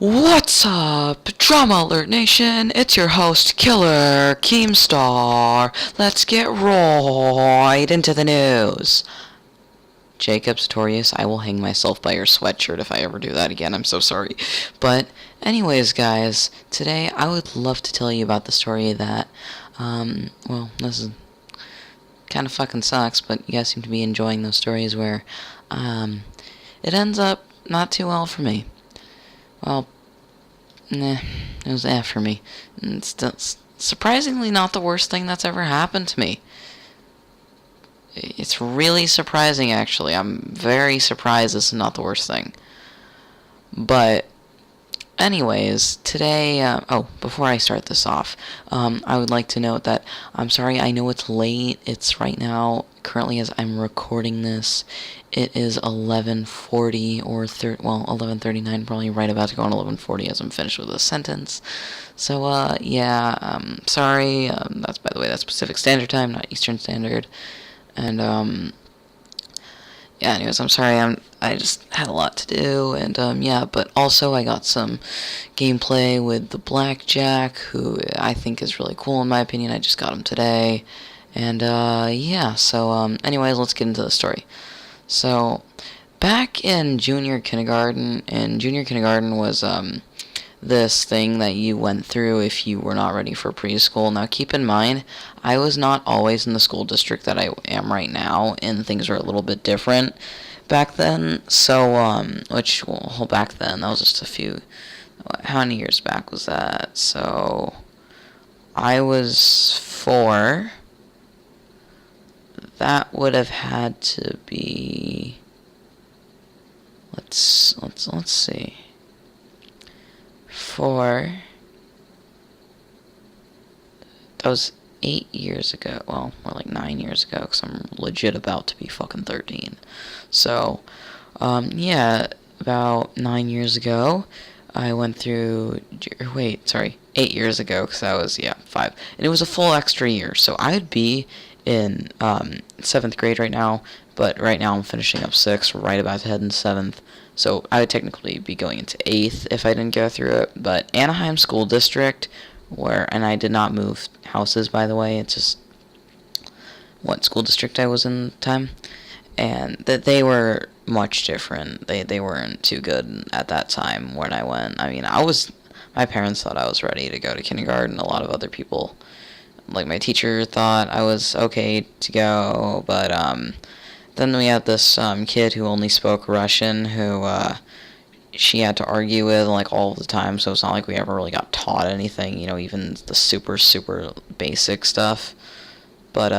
What's up, Drama Alert Nation? It's your host, Killer Keemstar. Let's get right into the news. Jacob Sartorius, I will hang myself by your sweatshirt if I ever do that again. I'm so sorry. But anyways, guys, today I would love to tell you about the story that, well, this is kind of fucking sucks, but you guys seem to be enjoying those stories where, it ends up not too well for me. Well, it was for me. It's surprisingly not the worst thing that's ever happened to me. It's really surprising, actually. I'm very surprised this is not the worst thing. But, anyways, today, before I start this off, I would like to note that I'm sorry, I know it's late. It's right now, currently as I'm recording this, it is 11:40 or 11:39, probably right about to go on 11:40 as I'm finished with this sentence. So, sorry, that's, by the way, that's Pacific Standard Time, not Eastern Standard. And, yeah, anyways, I'm sorry, I just had a lot to do, and, but also I got some gameplay with the Blackjack, who I think is really cool in my opinion. I just got him today, and, anyways, let's get into the story. So, back in junior kindergarten, and junior kindergarten was, this thing that you went through if you were not ready for preschool. Now, keep in mind, I was not always in the school district that I am right now, and things were a little bit different back then. So, back then, that was just a few, how many years back was that? So, I was 4. That would have had to be, let's see. 4. That was 8 years ago. Well, more like 9 years ago, because I'm legit about to be fucking 13. So, about 9 years ago, I went through, 8 years ago, because that was, 5. And it was a full extra year, so I'd be in 7th grade right now, but right now I'm finishing up 6th, right about to head in 7th. So I would technically be going into 8th if I didn't go through it. But Anaheim School District, and I did not move houses, by the way. It's just what school district I was in at the time. And that they were much different. They weren't too good at that time when I went. I mean, my parents thought I was ready to go to kindergarten. A lot of other people, like my teacher, thought I was okay to go. But, then we had this kid who only spoke Russian, who she had to argue with like all the time, so it's not like we ever really got taught anything, even the super, super basic stuff. But,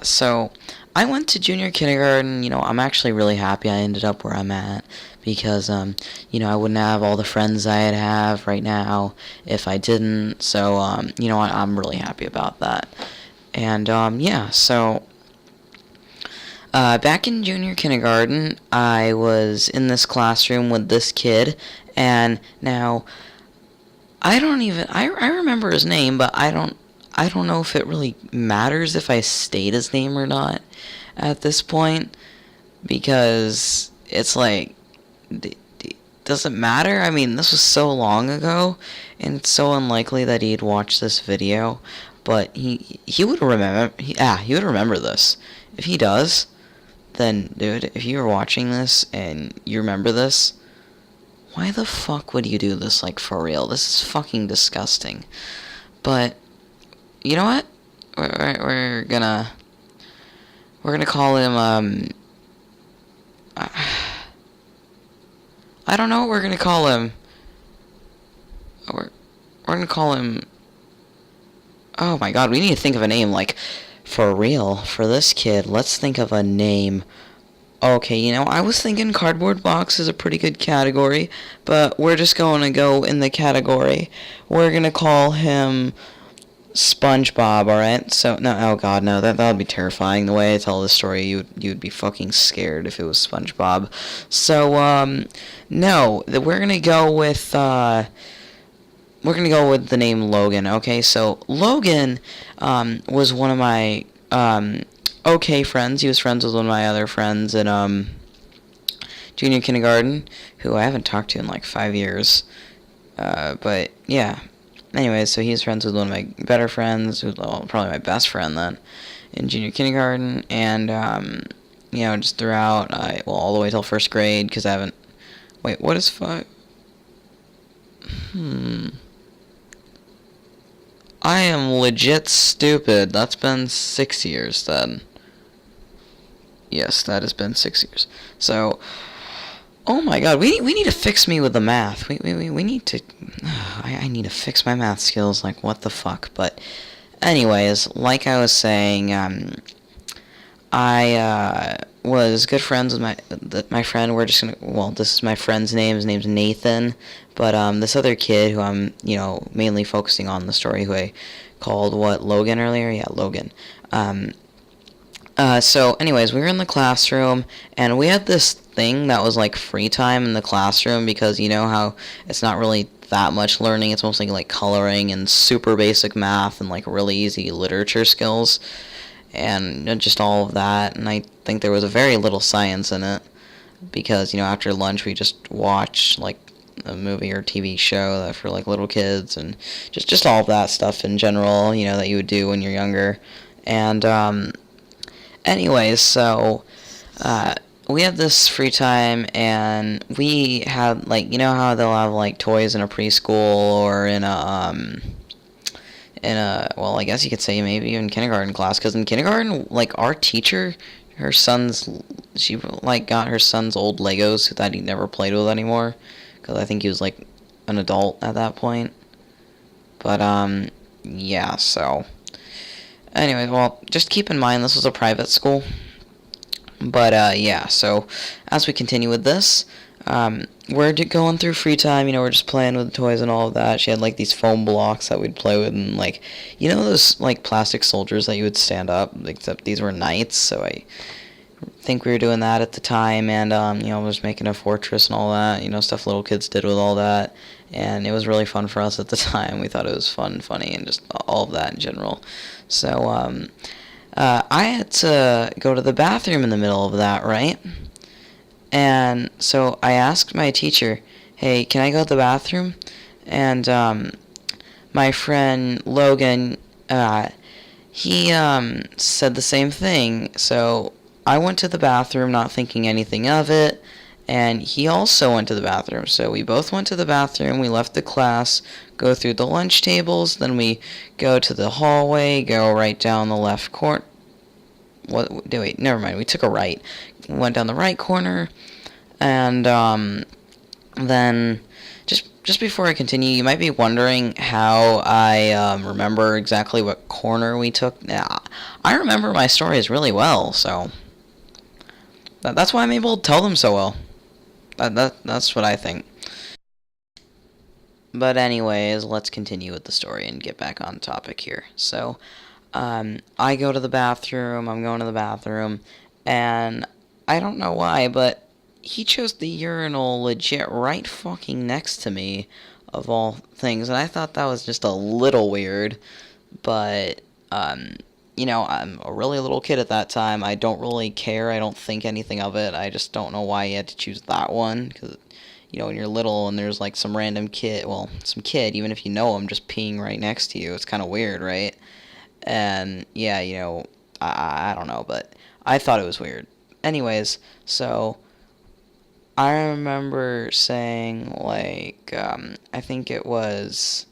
so I went to junior kindergarten. I'm actually really happy I ended up where I'm at, because, I wouldn't have all the friends I'd have right now if I didn't, so, I'm really happy about that. And, so back in junior kindergarten, I was in this classroom with this kid, and now, I remember his name, but I don't know if it really matters if I state his name or not at this point, because it's like, does it matter? I mean, this was so long ago, and it's so unlikely that he'd watch this video, but he would remember, he would remember this. If he does, then, dude, if you're watching this and you remember this, why the fuck would you do this, like, for real? This is fucking disgusting. But, you know what? We're gonna call him, I don't know what we're gonna call him. We're gonna call him, oh my god, we need to think of a name, like, for real, for this kid, let's think of a name. Okay, I was thinking cardboard box is a pretty good category, but we're just going to go in the category. We're going to call him SpongeBob, alright? So, no, oh god, no, that would be terrifying. The way I tell this story, you'd be fucking scared if it was SpongeBob. So, no, we're going to go with, the name Logan, okay? So, Logan, was one of my, okay friends. He was friends with one of my other friends in, junior kindergarten, who I haven't talked to in, like, 5 years. But yeah. Anyways, so he's friends with one of my better friends, who's probably my best friend then, in junior kindergarten, and just throughout, all the way till first grade, because I haven't. Wait, what is 5? I am legit stupid. That's been 6 years then. Yes, that has been 6 years. So, oh my god, we need to fix me with the math. We need to. I need to fix my math skills. Like, what the fuck? But, anyways, like I was saying, I was good friends with my friend. We're just gonna. Well, this is my friend's name. His name's Nathan. But this other kid who I'm mainly focusing on the story, who I called Logan earlier. Yeah, Logan. So anyways, we were in the classroom, and we had this thing that was like free time in the classroom, because you know how it's not really that much learning. It's mostly like coloring and super basic math and like really easy literature skills and just all of that. And I think there was a very little science in it, because after lunch we just watched like a movie or TV show that for like little kids, and just all of that stuff in general, that you would do when you're younger. And anyways, so we had this free time, and we had like, how they'll have like toys in a preschool or in a well, I guess you could say maybe even kindergarten class, because in kindergarten, like, our teacher, she like got her son's old Legos that he never played with anymore, because I think he was like an adult at that point. But yeah, so anyway, well, just keep in mind this was a private school. But yeah, so as we continue with this, we're going through free time. We're just playing with the toys and all of that. She had like these foam blocks that we'd play with, and like, those like plastic soldiers that you would stand up, except these were knights. So I think we were doing that at the time, and was making a fortress and all that. Stuff little kids did with all that, and it was really fun for us at the time. We thought it was fun, funny, and just all of that in general. So I had to go to the bathroom in the middle of that, right? And so I asked my teacher, hey, can I go to the bathroom? And my friend Logan, he said the same thing. So I went to the bathroom not thinking anything of it, and he also went to the bathroom. So we both went to the bathroom. We left the class, go through the lunch tables, then we go to the hallway, go right down the left corner. Wait, never mind. We took a right. Went down the right corner, and then just before I continue, you might be wondering how I remember exactly what corner we took. Nah, I remember my stories really well, so that's why I'm able to tell them so well. That's what I think. But anyways, let's continue with the story and get back on topic here. So, I go to the bathroom, I'm going to the bathroom, and I don't know why, but he chose the urinal legit right fucking next to me, of all things, and I thought that was just a little weird, but, I'm a really little kid at that time. I don't really care, I don't think anything of it. I just don't know why he had to choose that one, because, when you're little and there's like some random kid, some kid, even if you know him, just peeing right next to you, it's kind of weird, right? And yeah, I don't know, but I thought it was weird. Anyways, so I remember saying, like, I think it was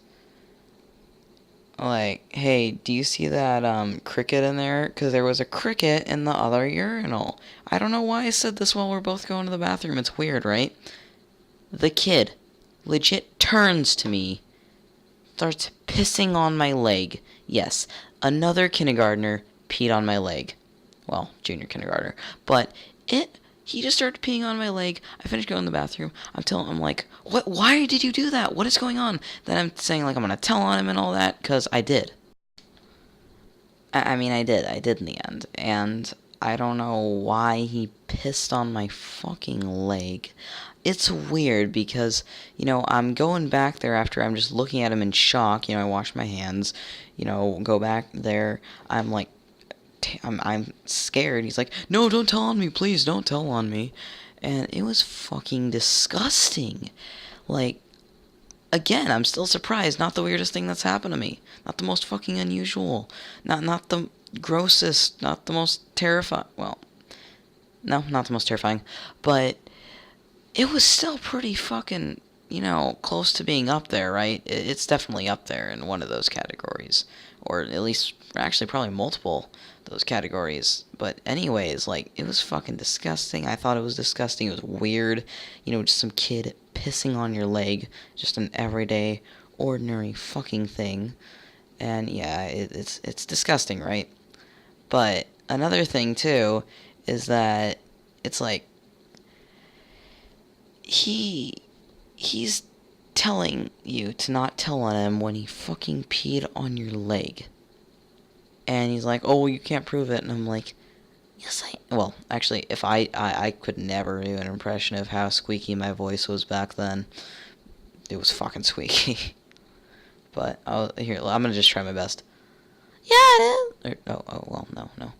like, hey, do you see that cricket in there? Because there was a cricket in the other urinal. I don't know why I said this while we're both going to the bathroom. It's weird, right? The kid legit turns to me, starts pissing on my leg. Yes, another kindergartner peed on my leg. Well, junior kindergartner. But he just started peeing on my leg. I finished going to the bathroom. I'm like, what? Why did you do that? What is going on? Then I'm saying, like, I'm going to tell on him and all that, because I did. I mean, I did. I did in the end. And I don't know why he pissed on my fucking leg. It's weird because, I'm going back there after I'm just looking at him in shock. I wash my hands, go back there. I'm like, I'm scared. He's like, no, don't tell on me, please, don't tell on me. And it was fucking disgusting. Like, again, I'm still surprised. Not the weirdest thing that's happened to me. Not the most fucking unusual. Not the grossest. Not the most terrifying. Well, no, not the most terrifying. But it was still pretty fucking, close to being up there, right? It's definitely up there in one of those categories. Or at least, actually, probably multiple those categories. But anyways, like, it was fucking disgusting. I thought it was disgusting. It was weird. Just some kid pissing on your leg. Just an everyday, ordinary fucking thing. And yeah, it's disgusting, right? But another thing, too, is that it's like, he's telling you to not tell on him when he fucking peed on your leg. And he's like, oh, well, you can't prove it. And I'm like, yes, well, actually, if I could never do an impression of how squeaky my voice was back then. It was fucking squeaky. But, here, I'm gonna just try my best. Yeah, it is. Well, no.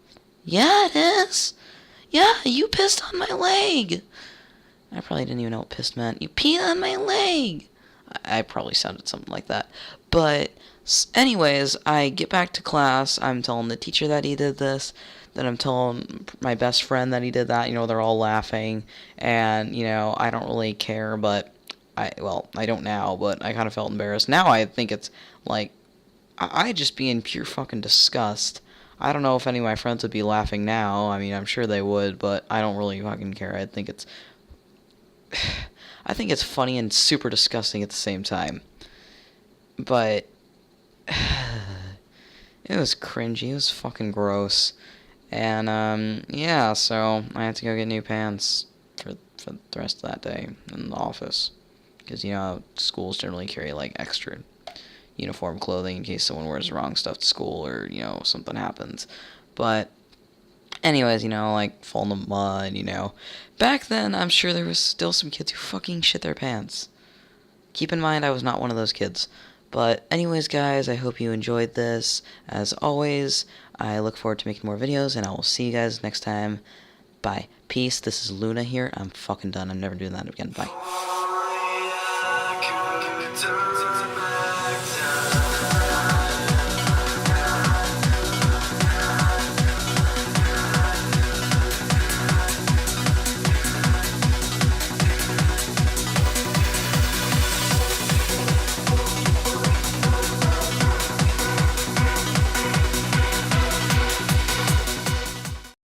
Yeah, it is. Yeah, you pissed on my leg. I probably didn't even know what pissed meant. You peed on my leg. I probably sounded something like that. But anyways, I get back to class. I'm telling the teacher that he did this. Then I'm telling my best friend that he did that. They're all laughing. And, I don't really care. But, I don't now. But I kind of felt embarrassed. Now I think it's like, I just be in pure fucking disgust. I don't know if any of my friends would be laughing now. I mean, I'm sure they would. But I don't really fucking care. I think it's funny and super disgusting at the same time. But it was cringy. It was fucking gross. And yeah, so I had to go get new pants for the rest of that day in the office. Because schools generally carry like extra uniform clothing in case someone wears the wrong stuff to school or something happens. But anyways, like, fall in the mud, Back then, I'm sure there was still some kids who fucking shit their pants. Keep in mind, I was not one of those kids. But anyways, guys, I hope you enjoyed this. As always, I look forward to making more videos, and I will see you guys next time. Bye. Peace. This is Luna here. I'm fucking done. I'm never doing that again. Bye.